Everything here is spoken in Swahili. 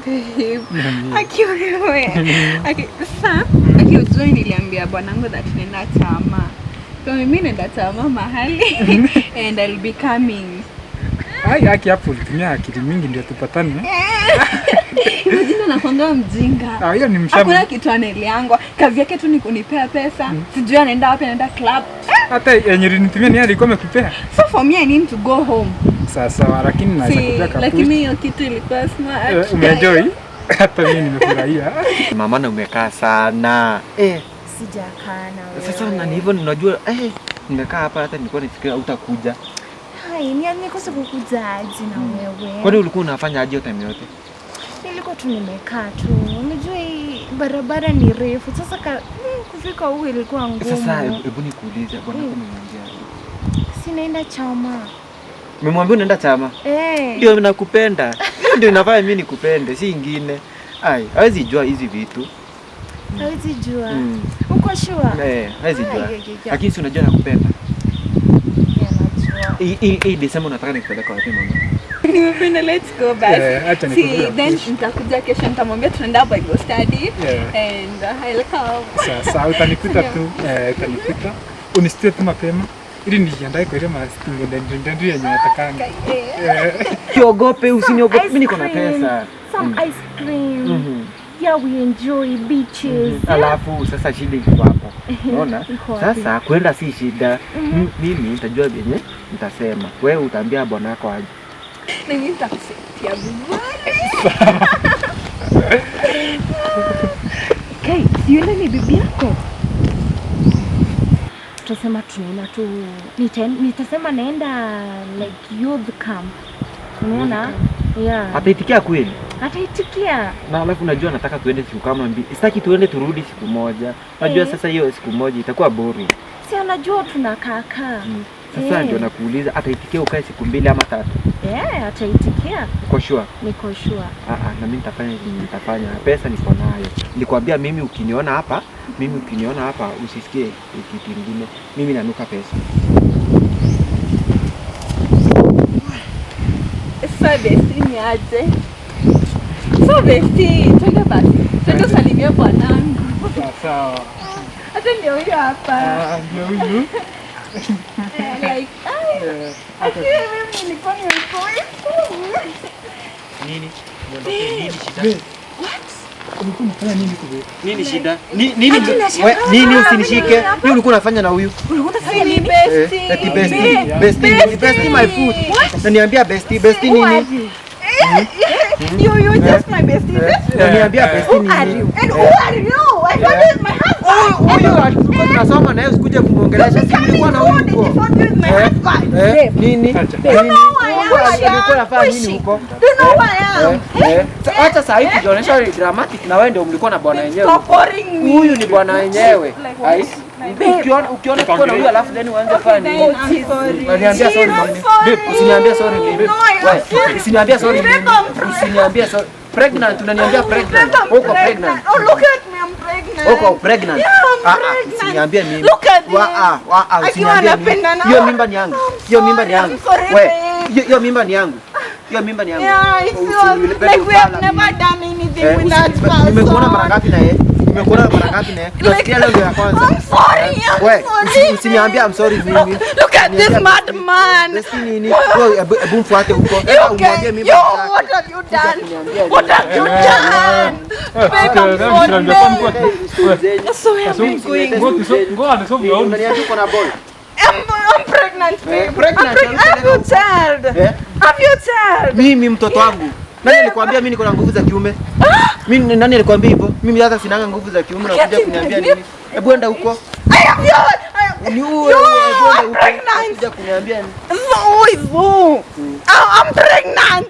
babe. Akiwewe. Sasa, akiujua niliambia bwanangu that nenda chama. So mimi nenda chama mahali and I'll be coming. Haki hapo ulitumia akili mingi ndio tupatane. Jina nakwanga mjinga. Hiyo ni mshamba. Hakuna kitu aneliangwa. Kazi yake tu ni kunipea pesa. Sijui anaenda wapi, anaenda club. Hata yenye ulinitumia ni alikuwa amekupea. So for me I need to go home. Sawa, lakini naweza kupea kapu. Lakini hiyo kitu ilikuwa smart. Umeenjoy? Hata mimi nimefurahia. Mama na umekaa sana. Sijakaa na wewe. Sasa na hivyo unajua nimekaa hapa hata nilikuwa nifikiria utakuja. Hai, ni nikose kukuja aje na wewe. Kwani ulikuwa unafanya aje time yote? Nilikuwa tu nimekaa tu. Unajua hii barabara ni refu. Sasa kufika huko ilikuwa ngumu. Sasa hebu nikuulize bwana wako umemwambia? Sinaenda chama. Umemwambia unaenda chama? Ndio nakupenda. Ndio inafanya mimi nikupende, si ingine. Hawezi jua hizi vitu. Hawezi jua. Uko sure? Hawezi jua. Lakini si unajua nakupenda. Hii Desemba unataka nikupeleke wapi mama? Nimependa, let's go back. Acha nikuje. Then nitakuja kesho nitamwambia tunaenda Bible study and I'll come. Sasa utanikuta tu, utanikuta. Unisitue tu mapema ili nijiandae kwa ile mastingo ndio yenye natakanga. Kiogope, usiniogope, mimi niko na pesa. Some ice cream. Yeah, we enjoy beaches. Alafu sasa shida iko hapo. Unaona? Sasa kwenda si shida. Mimi nitajua venye nitasema. Wewe utaambia bwana wako aje. Na mimi nitakusetia vizuri. Okay, yule ni bibi yako. Tutasema tunaenda tu. Nitasema naenda like youth camp. Unaona? Yeah. Ataitikia kweli? Ataitikia. Na alafu unajua nataka tuende siku kama mbili. Sitaki tuende turudi siku moja. Unajua sasa hiyo siku moja itakuwa boring. Si anajua tunakaa. Sasa ndio nakuuliza ataitikia ukae siku 2 ama 3? Ataitikia. Uko sure? Niko sure. Na mimi nitafanya. Pesa niko nayo. Nilikwambia mimi ukiniona hapa usisikie kitu kingine. Mimi nanuka pesa. Sasa bestini aje. So besti, twende basi. Twende salimia bwanangu. Sawa. Hata ndio huyo hapa. Ndio huyo. Like, mimi nilikuwa nimekoi. Nini? Nini shida? What? Ulikuwa unafanya nini kule? Nini shida? Nini usinishike? Nini ulikuwa unafanya na huyu? Ulikuwa unafanya nini? Bestie my food. Unaniambia bestie nini? You just my bestie. Unaniambia bestie nini? And who are you? I thought my husband. Huyu alikuwa tunasoma naye usikuje kumuongelesha. Si nilikuwa na huyu huko. Nini? Ulikuwa unafanya nini huko? Do you know who I am? Acha sasa hivi tunaonyesha dramatic na wewe ndio mlikuwa na bwana wenyewe. Huyu ni bwana wenyewe. Ukiona tuko na huyu alafu then uanze kufanya nini? Unaniambia sorry mimi. Usiniambie sorry mimi. Usiniambie sorry mimi. Usiniambie sorry. Pregnant, unaniambia pregnant. Uko pregnant. Oh, look at me, I'm pregnant. Uko pregnant. Usiniambie mimi. Look at me. Usiniambie mimi. Hiyo mimba ni yangu. Hiyo mimba ni yangu. Wewe, hiyo mimba ni yangu. Hiyo mimba ni yangu. Yeah, it's like we have never done anything with that person. Nimekuona mara ngapi na yeye? Tunasikia leo ya kwanza. I'm sorry. Wewe, usiniambie I'm sorry mimi. Look at this madman. Besti nini? Wewe hebu mfuate huko. Umwambie mimi. What have you done? What have you done? I'm pregnant, babe. Have you child? Have you child? Mimi mtoto wangu. Nani alikwambia mimi niko na nguvu za kiume? Mimi nani alikwambia hivyo? Mimi hata sina nguvu za kiume na kuja kuniambia nini? Hebu enda huko. Ni wewe kuja kuniambia nini? I'm pregnant.